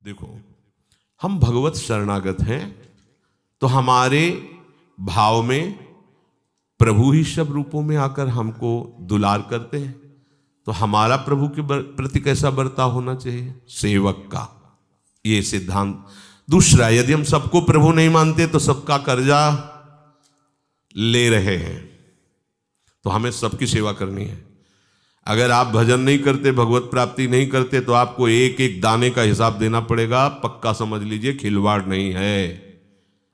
देखो, हम भगवत शरणागत हैं तो हमारे भाव में प्रभु ही सब रूपों में आकर हमको दुलार करते हैं। तो हमारा प्रभु के प्रति कैसा बर्ताव होना चाहिए? सेवक का, ये सिद्धांत। दूसरा, यदि हम सबको प्रभु नहीं मानते तो सबका कर्जा ले रहे हैं, तो हमें सबकी सेवा करनी है। अगर आप भजन नहीं करते, भगवत प्राप्ति नहीं करते, तो आपको एक एक दाने का हिसाब देना पड़ेगा। पक्का समझ लीजिए, खिलवाड़ नहीं है,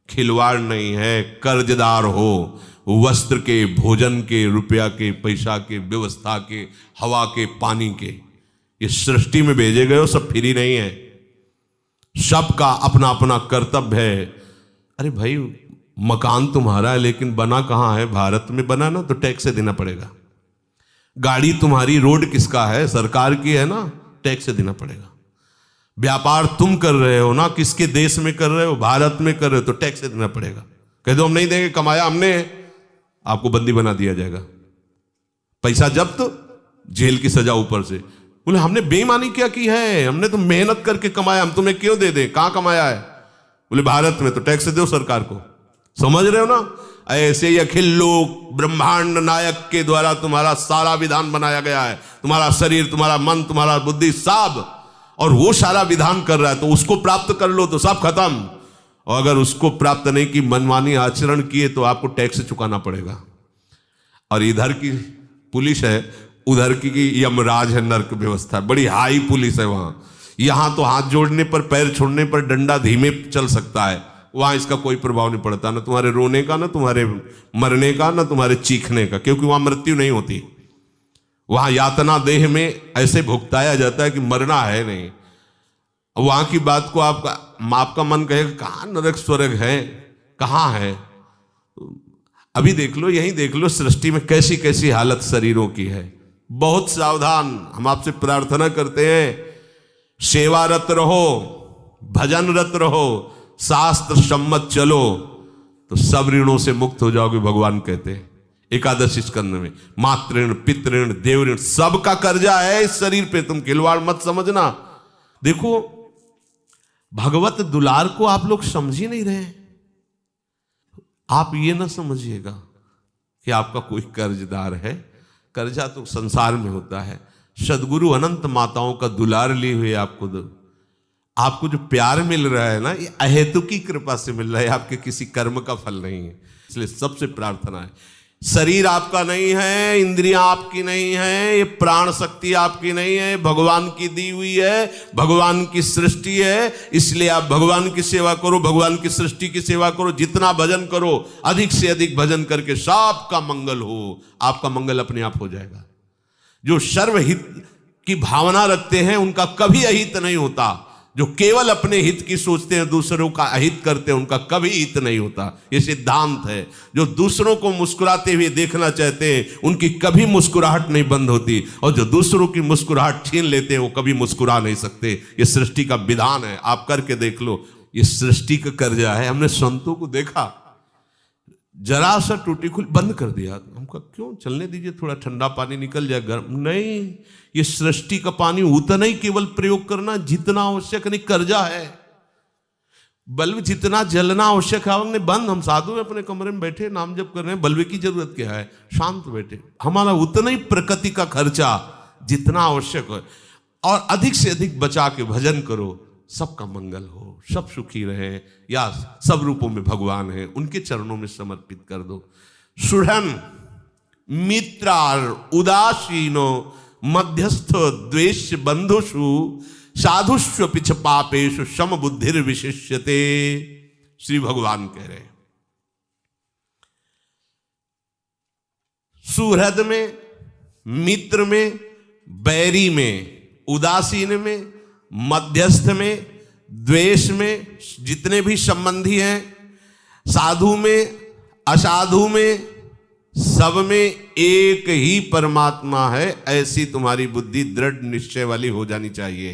खिलवाड़ नहीं है। कर्जदार हो, वस्त्र के, भोजन के, रुपया के, पैसा के, व्यवस्था के, हवा के, पानी के, ये सृष्टि में भेजे गए हो, सब फ्री नहीं है, सबका अपना अपना कर्तव्य है। अरे भाई, मकान तुम्हारा है लेकिन बना कहाँ है? भारत में बना ना, तो टैक्स से देना पड़ेगा। गाड़ी तुम्हारी, रोड किसका है? सरकार की है ना, टैक्स से देना पड़ेगा। व्यापार तुम कर रहे हो ना, किसके देश में कर रहे हो? भारत में कर रहे हो, तो टैक्स से देना पड़ेगा। कह दो हम नहीं देंगे, कमाया हमने, आपको बंदी बना दिया जाएगा, पैसा जब्त, जेल की सजा ऊपर से। बोले हमने बेईमानी क्या की है? हमने तो मेहनत करके कमाया, हम तुम्हें क्यों दे दें? कहां कमाया है? बोले भारत में, तो टैक्स दो सरकार को। समझ रहे हो ना? ऐसे ही अखिल लोक ब्रह्मांड नायक के द्वारा तुम्हारा सारा विधान बनाया गया है। तुम्हारा शरीर, तुम्हारा मन, तुम्हारा बुद्धि, सब, और वो सारा विधान कर रहा है, तो उसको प्राप्त कर लो तो सब खत्म। और अगर उसको प्राप्त नहीं की, मनमानी आचरण किए, तो आपको टैक्स चुकाना पड़ेगा। और इधर की पुलिस है, उधर की यमराज है, नरक व्यवस्था, बड़ी हाई पुलिस है वहां। यहां तो हाथ जोड़ने पर, पैर छोड़ने पर डंडा धीमे चल सकता है, वहां इसका कोई प्रभाव नहीं पड़ता, ना तुम्हारे रोने का, ना तुम्हारे मरने का, ना तुम्हारे चीखने का, क्योंकि वहां मृत्यु नहीं होती। वहां यातना देह में ऐसे भुगताया जाता है कि मरना है नहीं। वहां की बात को आपका मन कहेगा कहां नरक स्वर्ग है, कहां है? अभी देख लो, यही देख लो, सृष्टि में कैसी कैसी हालत शरीरों की है। बहुत सावधान। हम आपसे प्रार्थना करते हैं, सेवारत रहो, भजनरत रहो, शास्त्र सम्मत चलो, तो सब ऋणों से मुक्त हो जाओगे। भगवान कहते हैं एकादशी स्कंद में, मातृण, पितृण, देवऋण, सबका कर्जा है इस शरीर पे, तुम खिलवाड़ मत समझना। देखो, भगवत दुलार को आप लोग समझ ही नहीं रहे। आप ये ना समझिएगा कि आपका कोई कर्जदार है। कर्जा तो संसार में होता है। सदगुरु अनंत माताओं का दुलार लिए हुए आपको जो प्यार मिल रहा है ना, ये अहेतुकी कृपा से मिल रहा है, आपके किसी कर्म का फल नहीं है। इसलिए सबसे प्रार्थना है, शरीर आपका नहीं है, इंद्रियां आपकी नहीं है, ये प्राण शक्ति आपकी नहीं है, भगवान की दी हुई है, भगवान की सृष्टि है। इसलिए आप भगवान की सेवा करो, भगवान की सृष्टि की सेवा करो, जितना भजन करो, अधिक से अधिक भजन करके सबका मंगल हो, आपका मंगल अपने आप हो जाएगा। जो सर्वहित की भावना रखते हैं उनका कभी अहित नहीं होता। जो केवल अपने हित की सोचते हैं, दूसरों का अहित करते हैं, उनका कभी हित नहीं होता। ये सिद्धांत है। जो दूसरों को मुस्कुराते हुए देखना चाहते हैं, उनकी कभी मुस्कुराहट नहीं बंद होती, और जो दूसरों की मुस्कुराहट छीन लेते हैं, वो कभी मुस्कुरा नहीं सकते। ये सृष्टि का विधान है, आप करके देख लो। ये सृष्टि का कर्जा है। हमने संतों को देखा, जरा सा टूटी खुल बंद कर दिया। हमका क्यों? चलने दीजिए, थोड़ा ठंडा पानी निकल जाए, गर्म नहीं। ये सृष्टि का पानी उतना ही केवल प्रयोग करना जितना आवश्यक, नहीं कर्जा है। बल्ब जितना जलना आवश्यक है, हमने बंद। हम साधु अपने कमरे में बैठे नाम जप कर रहे हैं, बल्ब की जरूरत क्या है? शांत बैठे। हमारा उतना ही प्रकृति का खर्चा जितना आवश्यक है, और अधिक से अधिक बचा के भजन करो, सबका मंगल हो, सब सुखी रहे। या सब रूपों में भगवान है, उनके चरणों में समर्पित कर दो। सुढ़न मित्रार उदासीनो मध्यस्थ द्वेष बंधुषु साधुष्व पिछ पापेषु सम बुद्धिर विशिष्यते। श्री भगवान कह रहे हैं, सुहृद में, मित्र में, बैरी में, उदासीन में, मध्यस्थ में, द्वेष में, जितने भी संबंधी हैं, साधु में, असाधु में, सब में एक ही परमात्मा है। ऐसी तुम्हारी बुद्धि दृढ़ निश्चय वाली हो जानी चाहिए,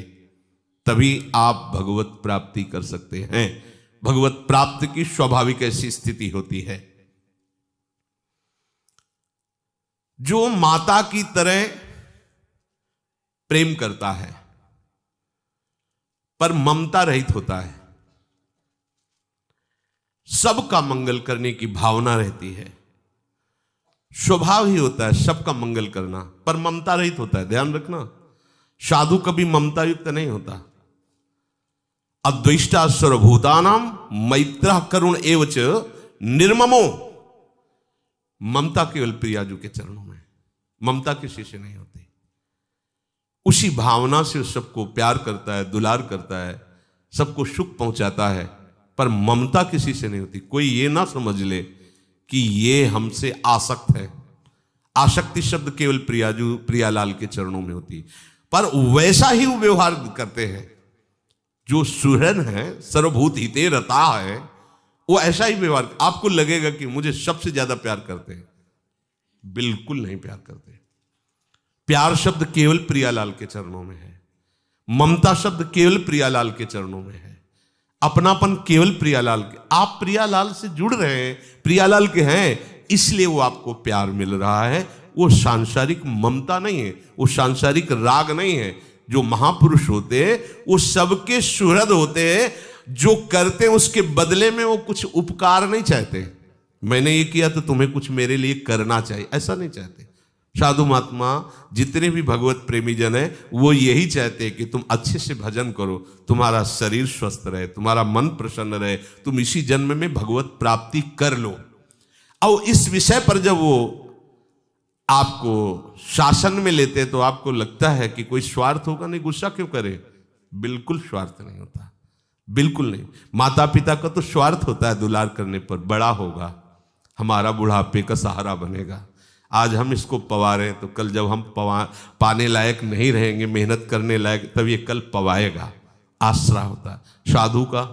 तभी आप भगवत प्राप्ति कर सकते हैं। भगवत प्राप्ति की स्वाभाविक ऐसी स्थिति होती है। जो माता की तरह प्रेम करता है, पर ममता रहित होता है। सबका मंगल करने की भावना रहती है, स्वभाव ही होता है सबका मंगल करना, पर ममता रहित होता है। ध्यान रखना, साधु कभी ममता युक्त नहीं होता। अद्वेष्टा सर्वभूतानाम मैत्रः करुण एवच निर्ममो। ममता केवल प्रियाजू के चरणों में, ममता किसी से नहीं होती। उसी भावना से सबको प्यार करता है, दुलार करता है, सबको सुख पहुंचाता है, पर ममता किसी से नहीं होती। कोई ये ना समझ ले कि ये हमसे आसक्त है। आसक्ति शब्द केवल प्रियाजू प्रियालाल के चरणों में होती, पर वैसा ही वो व्यवहार करते हैं। जो सुहृद है, सर्वभूत हिते रता है, वो ऐसा ही व्यवहार। आपको लगेगा कि मुझे सबसे ज्यादा प्यार करते हैं, बिल्कुल नहीं प्यार करते। प्यार शब्द केवल प्रियालाल के चरणों में है, ममता शब्द केवल प्रियालाल के चरणों में है, अपनापन केवल प्रियालाल के। आप प्रियालाल से जुड़ रहे हैं, प्रियालाल के हैं, इसलिए वो आपको प्यार मिल रहा है। वो सांसारिक ममता नहीं है, वो सांसारिक राग नहीं है। जो महापुरुष होते हैं वो सबके सुहृद होते हैं, जो करते हैं उसके बदले में वो कुछ उपकार नहीं चाहते। मैंने ये किया तो तुम्हें कुछ मेरे लिए करना चाहिए, ऐसा नहीं चाहते। साधु महात्मा जितने भी भगवत प्रेमी जन है वो यही चाहते हैं कि तुम अच्छे से भजन करो, तुम्हारा शरीर स्वस्थ रहे, तुम्हारा मन प्रसन्न रहे, तुम इसी जन्म में भगवत प्राप्ति कर लो। और इस विषय पर जब वो आपको शासन में लेते तो आपको लगता है कि कोई स्वार्थ होगा। नहीं, गुस्सा क्यों करे, बिल्कुल स्वार्थ नहीं होता, बिल्कुल नहीं। माता पिता का तो स्वार्थ होता है, दुलार करने पर बड़ा होगा, हमारा बुढ़ापे का सहारा बनेगा। आज हम इसको पवा रहे हैं तो कल जब हम पाने लायक नहीं रहेंगे, मेहनत करने लायक, तब ये कल पवाएगा, आसरा होता है। साधु का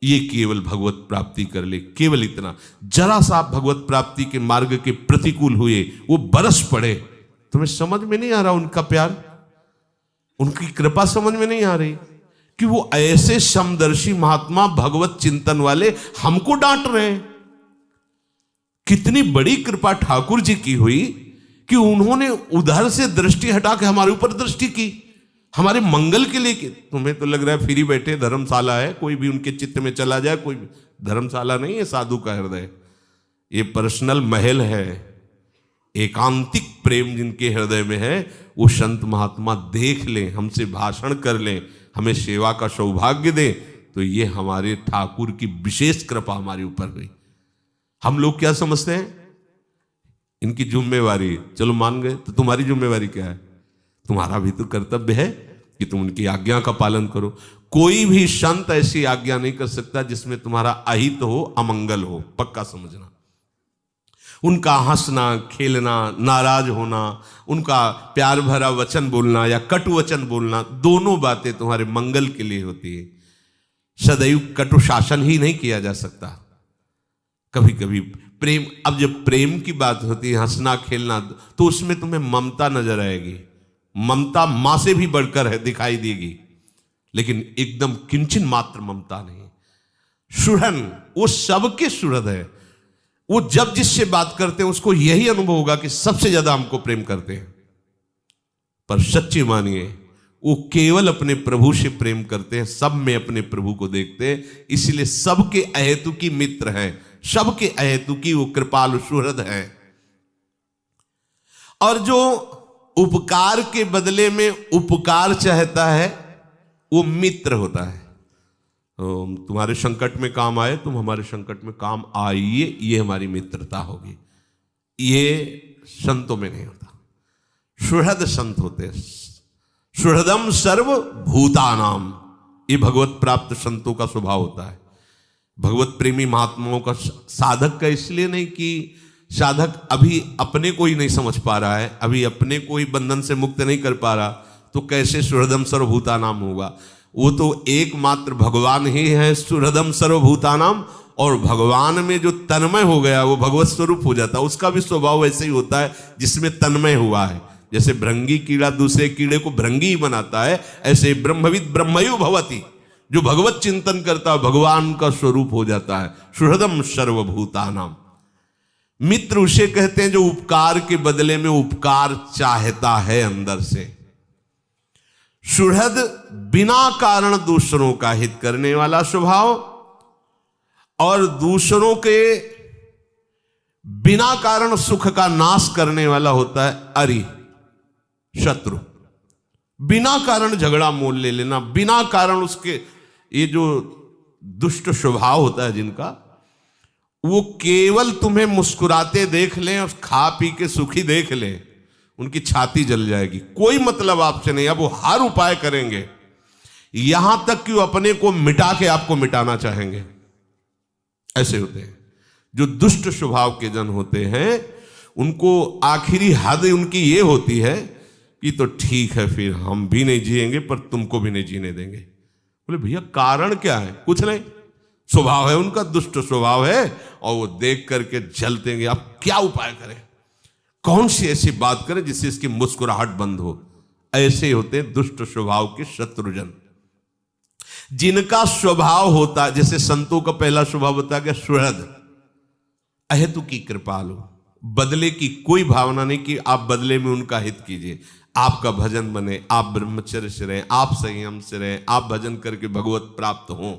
ये केवल भगवत प्राप्ति कर ले, केवल इतना। जरा सा आप भगवत प्राप्ति के मार्ग के प्रतिकूल हुए, वो बरस पड़े, तुम्हें समझ में नहीं आ रहा उनका प्यार, उनकी कृपा समझ में नहीं आ रही कि वो ऐसे समदर्शी महात्मा भगवत चिंतन वाले हमको डांट रहे हैं। कितनी बड़ी कृपा ठाकुर जी की हुई कि उन्होंने उधर से दृष्टि हटा के हमारे ऊपर दृष्टि की, हमारे मंगल के लिए। तुम्हें तो लग रहा है फ्री बैठे, धर्मशाला है, कोई भी उनके चित्त में चला जाए। कोई धर्मशाला नहीं है साधु का हृदय, ये पर्सनल महल है। एकांतिक प्रेम जिनके हृदय में है वो संत महात्मा देख लें, हमसे भाषण कर लें, हमें सेवा का सौभाग्य दें, तो ये हमारे ठाकुर की विशेष कृपा हमारे ऊपर हुई। हम लोग क्या समझते हैं, इनकी जिम्मेवारी, चलो मान गए, तो तुम्हारी जिम्मेवारी क्या है? तुम्हारा भी तो कर्तव्य है कि तुम उनकी आज्ञा का पालन करो। कोई भी संत ऐसी आज्ञा नहीं कर सकता जिसमें तुम्हारा अहित हो, अमंगल हो, पक्का समझना। उनका हंसना खेलना, नाराज होना, उनका प्यार भरा वचन बोलना या कटु वचन बोलना, दोनों बातें तुम्हारे मंगल के लिए होती है। सदैव कटु शासन ही नहीं किया जा सकता, कभी कभी प्रेम। अब जब प्रेम की बात होती है, हंसना खेलना, तो उसमें तुम्हें ममता नजर आएगी। ममता मां से भी बढ़कर है, दिखाई देगी, लेकिन एकदम किंचन मात्र ममता नहीं। सुहृद, वो सबके सुहृद है। वो जब जिससे बात करते हैं उसको यही अनुभव होगा कि सबसे ज्यादा हमको प्रेम करते हैं। पर सच्ची मानिए वो केवल अपने प्रभु से प्रेम करते हैं, सब में अपने प्रभु को देखते हैं, इसलिए सबके अहेतुकी मित्र हैं, सबके अहेतुकी वो कृपालु सुहृद हैं। और जो उपकार के बदले में उपकार चाहता है वो मित्र होता है। तुम्हारे संकट में काम आए, तुम हमारे संकट में काम आइए, ये हमारी मित्रता होगी। ये संतों में नहीं होता, सुहृद संत होते हैं। सुहृदम सर्व भूतानाम, ये भगवत प्राप्त संतों का स्वभाव होता है। भगवत प्रेमी महात्माओं का, साधक का इसलिए नहीं कि साधक अभी अपने को ही नहीं समझ पा रहा है, अभी अपने को ही बंधन से मुक्त नहीं कर पा रहा, तो कैसे सुहृदम सर्वभूतानाम होगा? वो तो एकमात्र भगवान ही है सुहृदम सर्वभूतानाम, और भगवान में जो तन्मय हो गया वो भगवत स्वरूप हो जाता है। उसका भी स्वभाव ऐसे ही होता है जिसमें तन्मय हुआ है। जैसे भृंगी कीड़ा दूसरे कीड़े को भृंगी ही बनाता है, ऐसे ब्रह्मविद ब्रह्मयो भवति, जो भगवत चिंतन करता है भगवान का स्वरूप हो जाता है। सुहृदम सर्वभूतानाम। मित्र उसे कहते हैं जो उपकार के बदले में उपकार चाहता है अंदर से। सुहृद बिना कारण दूसरों का हित करने वाला स्वभाव, और दूसरों के बिना कारण सुख का नाश करने वाला होता है अरि, शत्रु। बिना कारण झगड़ा मोल ले लेना, बिना कारण उसके, ये जो दुष्ट स्वभाव होता है जिनका, वो केवल तुम्हें मुस्कुराते देख लें और खा पी के सुखी देख लें, उनकी छाती जल जाएगी। कोई मतलब आपसे नहीं। अब वो हर उपाय करेंगे, यहां तक कि वो अपने को मिटा के आपको मिटाना चाहेंगे। ऐसे होते हैं जो दुष्ट स्वभाव के जन होते हैं। उनको आखिरी हद उनकी ये होती है कि तो ठीक है, फिर हम भी नहीं जिएंगे पर तुमको भी नहीं जीने देंगे। बोले भैया कारण क्या है? कुछ नहीं, स्वभाव है उनका, दुष्ट स्वभाव है, और वो देख करके जलते हैं। अब क्या उपाय करें, कौन सी ऐसी बात करें जिससे इसकी मुस्कुराहट बंद हो? ऐसे होते हैं दुष्ट स्वभाव के शत्रुजन, जिनका स्वभाव होता है, जैसे संतों का पहला स्वभाव होता है सुहृद, अहेतु की कृपालु, बदले की कोई भावना नहीं कि आप बदले में उनका हित कीजिए, आपका भजन बने, आप ब्रह्मचर्य से रहें, आप संयम से रहें, आप भजन करके भगवत प्राप्त हों,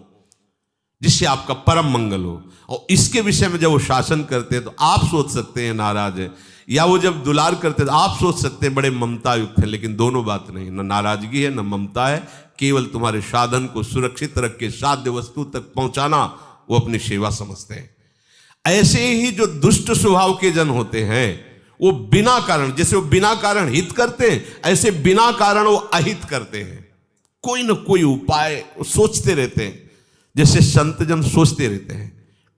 जिससे आपका परम मंगल हो। और इसके विषय में जब वो शासन करते हैं तो आप सोच सकते हैं नाराज है, या वो जब दुलार करते हैं तो आप सोच सकते हैं बड़े ममता युक्त है। लेकिन दोनों बात नहीं, न नाराजगी है न ममता है, केवल तुम्हारे साधन को सुरक्षित रख के साध्य वस्तु तक पहुंचाना वो अपनी सेवा समझते हैं। ऐसे ही जो दुष्ट स्वभाव के जन होते हैं, वो बिना कारण, जैसे वो बिना कारण हित करते हैं, ऐसे बिना कारण वो अहित करते हैं। कोई न कोई उपाय सोचते रहते हैं, जैसे संत जन सोचते रहते हैं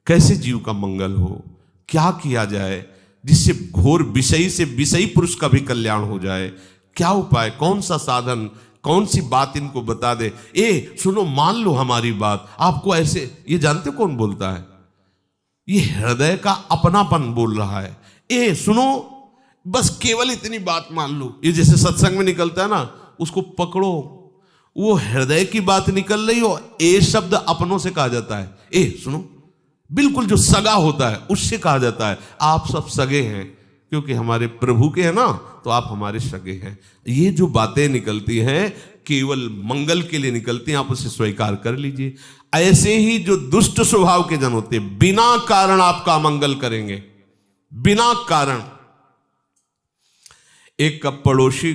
कैसे जीव का मंगल हो, क्या किया जाए जिससे घोर विषयी से विषयी पुरुष का भी कल्याण हो जाए, क्या उपाय, कौन सा साधन, कौन सी बात इनको बता दे। ए सुनो, मान लो हमारी बात, आपको ऐसे, ये जानते कौन बोलता है? ये हृदय का अपनापन बोल रहा है। ए सुनो, बस केवल इतनी बात मान लो। ये जैसे सत्संग में निकलता है ना, उसको पकड़ो, वो हृदय की बात निकल रही हो, ए शब्द अपनों से कहा जाता है। ए सुनो, बिल्कुल जो सगा होता है उससे कहा जाता है आप सब सगे हैं, क्योंकि हमारे प्रभु के हैं ना, तो आप हमारे सगे हैं। ये जो बातें निकलती हैं केवल मंगल के लिए निकलती हैं, आप उसे स्वीकार कर लीजिए। ऐसे ही जो दुष्ट स्वभाव के जन होते हैं, बिना कारण आपका मंगल करेंगे, बिना कारण। एक का पड़ोसी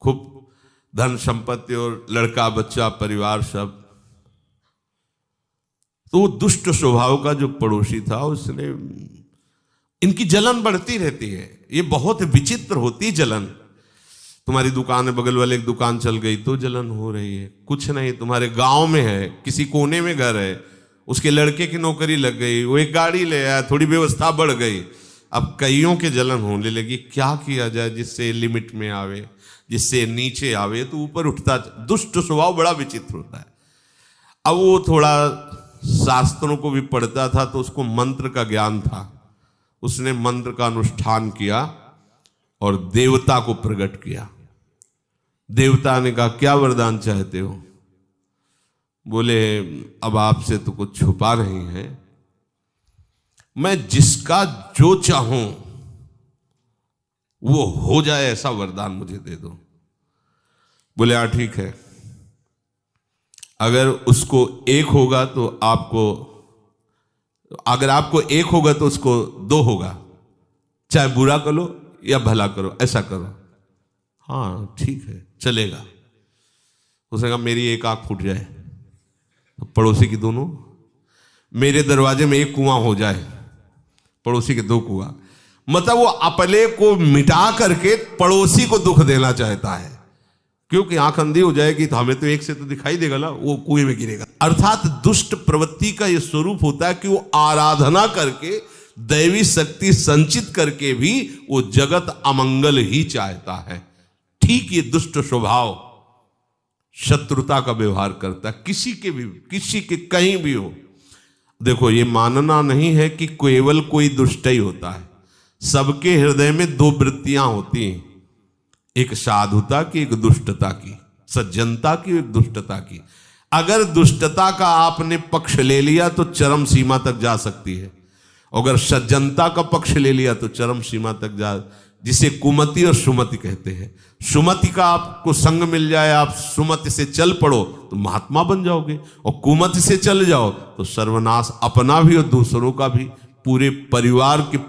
खूब धन संपत्ति और लड़का बच्चा परिवार सब, तो वो दुष्ट स्वभाव का जो पड़ोसी था, उसने, इनकी जलन बढ़ती रहती है, ये बहुत विचित्र होती जलन। तुम्हारी दुकान है, बगल वाले एक दुकान चल गई तो जलन हो रही है। कुछ नहीं, तुम्हारे गांव में है, किसी कोने में घर है, उसके लड़के की नौकरी लग गई, वो एक गाड़ी ले आया, थोड़ी व्यवस्था बढ़ गई, अब कईयों के जलन होने लगी। क्या किया जाए जिससे लिमिट में आवे, जिससे नीचे आवे तो ऊपर उठता। दुष्ट स्वभाव बड़ा विचित्र होता है। अब वो थोड़ा शास्त्रों को भी पढ़ता था, तो उसको मंत्र का ज्ञान था। उसने मंत्र का अनुष्ठान किया और देवता को प्रकट किया। देवता ने कहा क्या वरदान चाहते हो? बोले अब आपसे तो कुछ छुपा नहीं है, मैं जिसका जो चाहूं वो हो जाए ऐसा वरदान मुझे दे दो। बोले हाँ ठीक है, अगर उसको एक होगा तो आपको, अगर आपको एक होगा तो उसको दो होगा, चाहे बुरा करो या भला करो, ऐसा करो। हाँ ठीक है चलेगा। उसने कहा मेरी एक आंख फूट जाए, तो पड़ोसी की दोनों, मेरे दरवाजे में एक कुआं हो जाए, पड़ोसी के दो कुआं। मतलब वो अपने को मिटा करके पड़ोसी को दुख देना चाहता है, क्योंकि आंख अंधी हो जाएगी तो हमें तो एक से तो दिखाई देगा ना, वो कुएं में गिरेगा। अर्थात दुष्ट प्रवृत्ति का यह स्वरूप होता है कि वो आराधना करके, दैवी शक्ति संचित करके भी वो जगत अमंगल ही चाहता है। ठीक ये दुष्ट स्वभाव शत्रुता का व्यवहार करता है, किसी के भी, किसी के कहीं भी हो। देखो ये मानना नहीं है कि केवल कोई दुष्ट ही होता है, सबके हृदय में दो वृत्तियां होती हैं, एक साधुता की, एक दुष्टता की, सज्जनता की, एक दुष्टता की। अगर दुष्टता का आपने पक्ष ले लिया तो चरम सीमा तक जा सकती है, अगर सज्जनता का पक्ष ले लिया तो चरम सीमा तक जिसे कुमति और सुमति कहते हैं। सुमति का आपको संग मिल जाए, आप सुमति से चल पड़ो तो महात्मा बन जाओगे, और कुमति से चल जाओ तो सर्वनाश, अपना भी और दूसरों का भी, पूरे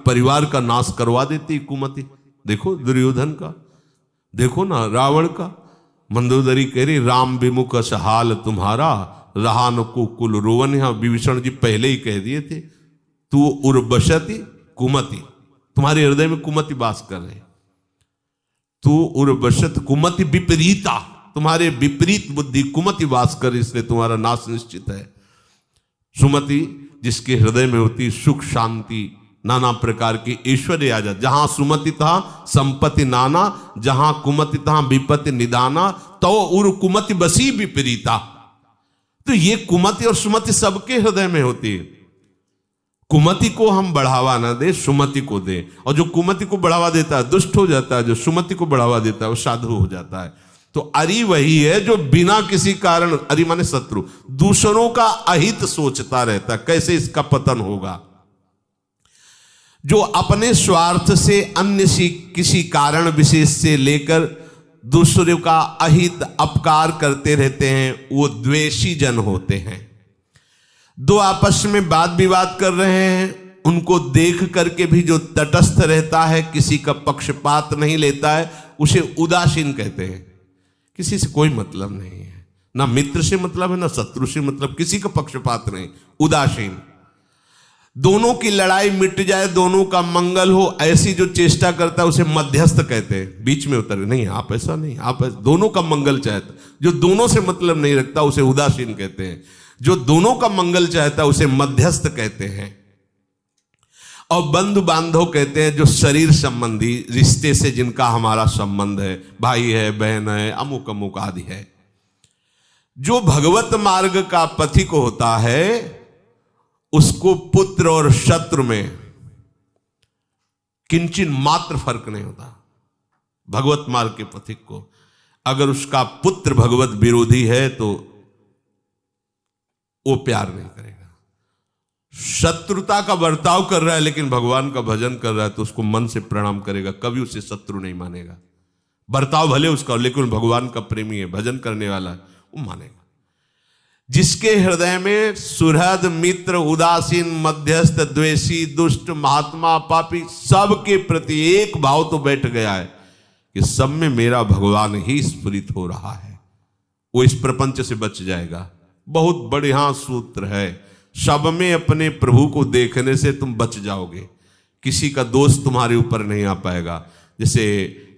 परिवार का नाश करवा देती कुमति। देखो दुर्योधन का, देखो ना रावण का। मंदोदरी कह रही राम विमुख हाल तुम्हारा, रहा न को कुल रोवन। यहां विभीषण जी पहले ही कह दिए थे, तू उर्वशति कुमति, तुम्हारे हृदय में कुमति वास कर रहे। तू उर्वशत कुमति विपरीता, तुम्हारे विपरीत बुद्धि कुमति वास कर, इसलिए तुम्हारा नाश निश्चित है। सुमति जिसके हृदय में होती सुख शांति नाना प्रकार की ऐश्वर्य आ जाए। जहां सुमति था संपत्ति नाना, जहां कुमति था विपत्ति निदाना, तो उर कुमति बसी विपरीता। तो ये कुमति और सुमति सबके हृदय में होती है। कुमति को हम बढ़ावा ना दे, सुमति को दे। और जो कुमति को बढ़ावा देता है दुष्ट हो जाता है, जो सुमति को बढ़ावा देता है वो साधु हो जाता है। तो अरि वही है जो बिना किसी कारण, अरि माने शत्रु, दूसरों का अहित सोचता रहता है, कैसे इसका पतन होगा। जो अपने स्वार्थ से अन्य किसी कारण विशेष से लेकर दूसरों का अहित अपकार करते रहते हैं, वो द्वेषी जन होते हैं। दो आपस में वाद विवाद कर रहे हैं, उनको देख करके भी जो तटस्थ रहता है, किसी का पक्षपात नहीं लेता है, उसे उदासीन कहते हैं। किसी से कोई मतलब नहीं है, ना मित्र से मतलब है ना शत्रु से मतलब, किसी का पक्षपात नहीं, उदासीन। दोनों की लड़ाई मिट जाए, दोनों का मंगल हो, ऐसी जो चेष्टा करता है उसे मध्यस्थ कहते हैं। बीच में उतर नहीं, आप ऐसा नहीं, आप ऐसा, दोनों का मंगल चाहता। जो दोनों से मतलब नहीं रखता उसे उदासीन कहते हैं। जो दोनों का मंगल चाहता है उसे मध्यस्थ कहते हैं। और बंधु बांधव कहते हैं जो शरीर संबंधी रिश्ते से जिनका हमारा संबंध है, भाई है, बहन है, अमुक अमुक आदि है। जो भगवत मार्ग का पथिक होता है उसको पुत्र और शत्रु में किंचित मात्र फर्क नहीं होता। भगवत मार्ग के पथिक को अगर उसका पुत्र भगवत विरोधी है तो वो प्यार नहीं करेगा। शत्रुता का बर्ताव कर रहा है लेकिन भगवान का भजन कर रहा है तो उसको मन से प्रणाम करेगा, कभी उसे शत्रु नहीं मानेगा। बर्ताव भले उसका लेकिन भगवान का प्रेमी है, भजन करने वाला है, वो मानेगा। जिसके हृदय में सुहृद मित्र उदासीन मध्यस्थ द्वेषी दुष्ट महात्मा पापी सबके प्रति एक भाव तो बैठ गया है कि सब में मेरा भगवान ही स्फुरित हो रहा है, वो इस प्रपंच से बच जाएगा। बहुत बढ़िया सूत्र है, सब में अपने प्रभु को देखने से तुम बच जाओगे, किसी का दोष तुम्हारे ऊपर नहीं आ पाएगा। जैसे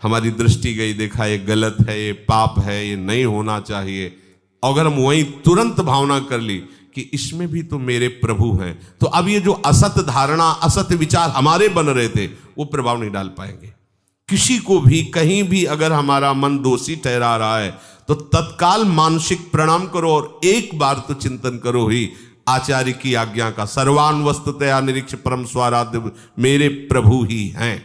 हमारी दृष्टि गई, देखा ये गलत है, ये पाप है, ये नहीं होना चाहिए, अगर हम वहीं तुरंत भावना कर ली कि इसमें भी तो मेरे प्रभु हैं, तो अब ये जो असत धारणा असत विचार हमारे बन रहे थे वो प्रभाव नहीं डाल पाएंगे। किसी को भी कहीं भी अगर हमारा मन दोषी ठहरा रहा है तो तत्काल मानसिक प्रणाम करो और एक बार तो चिंतन करो ही आचार्य की आज्ञा का, सर्वान वस्तुतया निरीक्ष परम स्वाराध्य मेरे प्रभु ही हैं।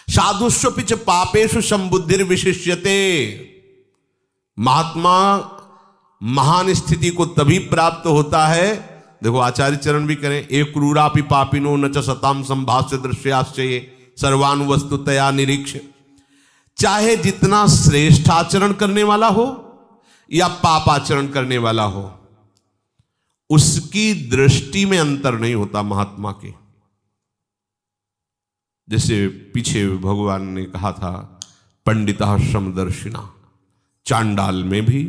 साधुष्वपिच पापेषु संबुद्धिर विशिष्यते। महात्मा महान स्थिति को तभी प्राप्त होता है, देखो आचार्य चरण भी करें, एक क्रूरापि पापिनो न च सताम संभाष्य दृश्याश्चये सर्वान वस्तुतया निरीक्ष। चाहे जितना श्रेष्ठ आचरण करने वाला हो या पाप आचरण करने वाला हो, उसकी दृष्टि में अंतर नहीं होता महात्मा के। जैसे पीछे भगवान ने कहा था पंडिता समदर्शिना, चांडाल में भी,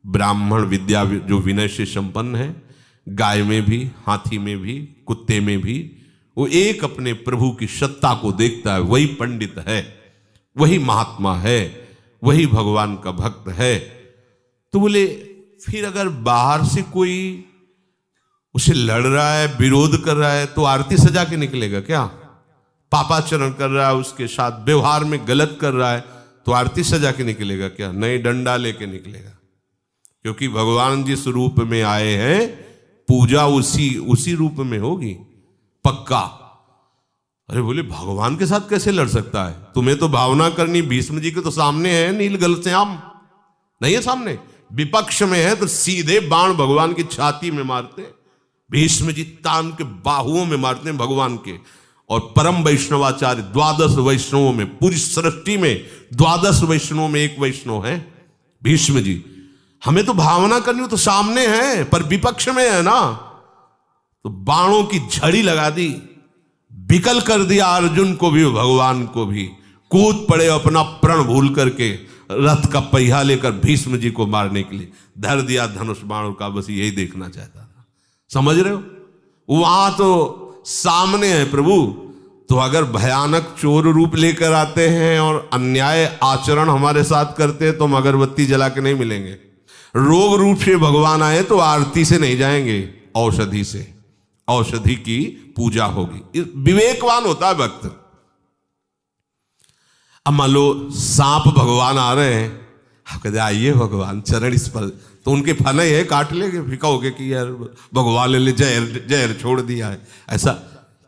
ब्राह्मण विद्या जो विनय से संपन्न है, गाय में भी, हाथी में भी, कुत्ते में भी, वो एक अपने प्रभु की सत्ता को देखता है, वही पंडित है, वही महात्मा है, वही भगवान का भक्त है। तो बोले फिर अगर बाहर से कोई उसे लड़ रहा है, विरोध कर रहा है, तो आरती सजा के निकलेगा क्या? पापाचरण कर रहा है, उसके साथ व्यवहार में गलत कर रहा है, तो आरती सजा के निकलेगा क्या? नहीं, डंडा लेके निकलेगा। क्योंकि भगवान जिस रूप में आए हैं पूजा उसी रूप में होगी पक्का। अरे बोले भगवान के साथ कैसे लड़ सकता है? तुम्हें तो भावना करनी, भीष्म जी के तो सामने है नील श्याम, नहीं है सामने, विपक्ष में है तो सीधे बाण भगवान की छाती में मारते, भीष्म जी तान के बाहुओं में मारते हैं भगवान के, और परम वैष्णवाचार्य, द्वादश वैष्णवों में, पूरी सृष्टि में द्वादश वैष्णवों में एक वैष्णव है भीष्म जी। हमें तो भावना करनी हो तो सामने है, पर विपक्ष में है ना, तो बाणों की झड़ी लगा दी, विकल कर दिया अर्जुन को भी भगवान को भी। कूद पड़े अपना प्रण भूल करके रथ का पहिया लेकर भीष्म जी को मारने के लिए, धर दिया धनुष बाणों का। बस यही देखना चाहता था, समझ रहे हो? वहां तो सामने है प्रभु। तो अगर भयानक चोर रूप लेकर आते हैं और अन्याय आचरण हमारे साथ करते हैं तो हम अगरबत्ती जला के नहीं मिलेंगे। रोग रूप से भगवान आए तो आरती से नहीं जाएंगे, औषधि से, औषधि की पूजा होगी। विवेकवान होता है भक्त। अब मान लो सांप भगवान आ रहे हैं, आप कहते आइए भगवान चरण स्पर्श, तो उनके फन है काट लेंगे, फिकाओगे कि यार भगवान ने जहर जहर छोड़ दिया है। ऐसा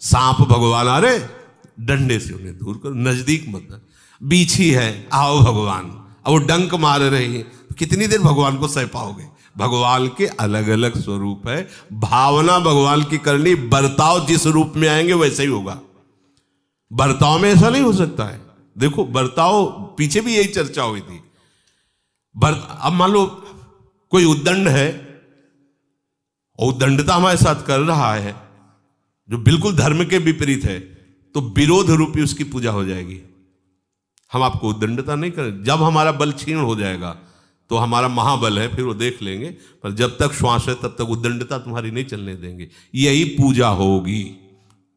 सांप भगवान आ रहे, डंडे से उन्हें दूर करो, नजदीक मत। बीछी है, आओ भगवान, अब वो डंक मार रही है, कितनी देर भगवान को सह पाओगे? भगवान के अलग अलग स्वरूप है, भावना भगवान की करनी, बर्ताव जिस रूप में आएंगे वैसे ही होगा। बर्ताव में ऐसा नहीं हो सकता है। देखो बर्ताव, पीछे भी यही चर्चा हुई थी। अब मान लो कोई उद्दंड है और उद्दंडता हमारे साथ कर रहा है जो बिल्कुल धर्म के विपरीत है, तो विरोध रूपी उसकी पूजा हो जाएगी। हम आपको उद्दंडता नहीं करें, जब हमारा बल क्षीण हो जाएगा तो हमारा महाबल है, फिर वो देख लेंगे, पर जब तक श्वास है तब तक उद्दंडता तुम्हारी नहीं चलने देंगे। यही पूजा होगी।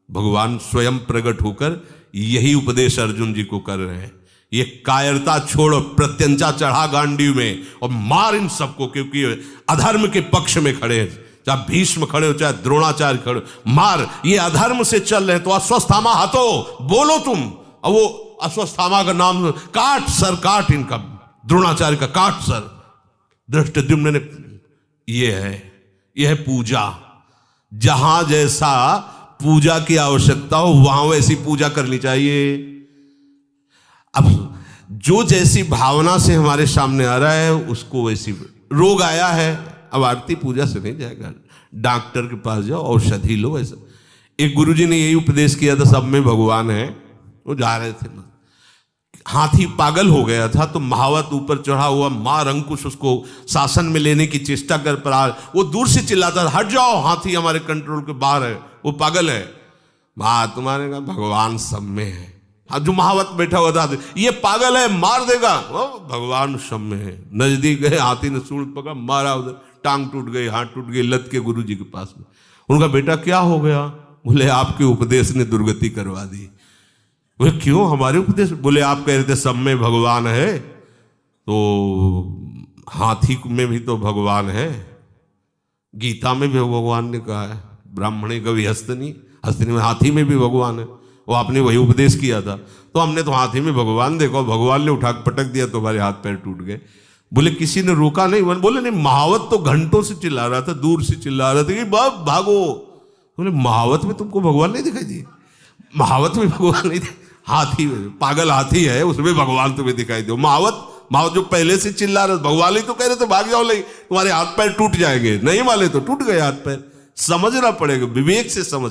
भगवान स्वयं प्रकट होकर यही उपदेश अर्जुन जी को कर रहे हैं। ये कायरता छोड़, प्रत्यंचा चढ़ा गांडीव में और मार इन सबको, क्योंकि अधर्म के पक्ष में खड़े हैं, चाहे भीष्म खड़े हो चाहे द्रोणाचार्य खड़े हो, मार। ये अधर्म से चल रहे हैं तो अश्वत्थामा हतो, बोलो तुम। अब वो अश्वत्थामा का नाम, काट सर काट इनका, द्रोणाचार्य का काट सर। धृष्टद्युम्न ने, ये है पूजा। जहां जैसा पूजा की आवश्यकता हो वहां वैसी पूजा करनी चाहिए। अब जो जैसी भावना से हमारे सामने आ रहा है उसको वैसी, रोग आया है, अब आरती पूजा से नहीं जाएगा, डॉक्टर के पास जाओ, औषधि लो। ऐसा एक गुरुजी ने यही उपदेश किया था, सब में भगवान है। वो जा रहे थे, हाथी पागल हो गया था, तो महावत ऊपर चढ़ा हुआ मार अंकुश उसको शासन में लेने की चेष्टा कर पा, वो दूर से चिल्लाता, हट जाओ, हाथी हमारे कंट्रोल के बाहर है, वो पागल है। तुम्हारे कहा भगवान सब में है। जो महावत बैठा हुआ था, ये पागल है, मार देगा, भगवान सब में है। नजदीक गए, हाथी ने सूंड पकड़ा, मारा, उधर टांग टूट गई, हाथ टूट गई, लत के गुरु जी के पास में। उनका बेटा क्या हो गया? बोले आपके उपदेश ने दुर्गति करवा दी। बोले क्यों? हमारे उपदेश? बोले आप कह रहे थे सब में भगवान है, तो हाथी में भी तो भगवान है, गीता में भी भगवान ने कहा है, ब्राह्मणे कवि हस्तनी, हस्तनी में हाथी में भी भगवान है। वो आपने वही उपदेश किया था, तो हमने तो हाथी में भगवान देखो, भगवान ने उठा पटक दिया तो हमारे हाथ पैर टूट गए। बोले किसी ने रोका नहीं? बोले नहीं, महावत तो घंटों से चिल्ला रहा था, दूर से चिल्ला रहा था कि बाप भागो। बोले महावत में तुमको भगवान नहीं दिखाई दिए? महावत में भगवान नहीं, हाथी में, पागल हाथी है उसमें भगवान तुम्हें दिखाई दो। महावत जो पहले से चिल्ला रहे, भगवान ही तो कह रहे थे भाग जाओ, नहीं तुम्हारे हाथ पैर टूट जाएंगे, नहीं वाले तो टूट गए हाथ पैर। समझना पड़ेगा, विवेक से समझ।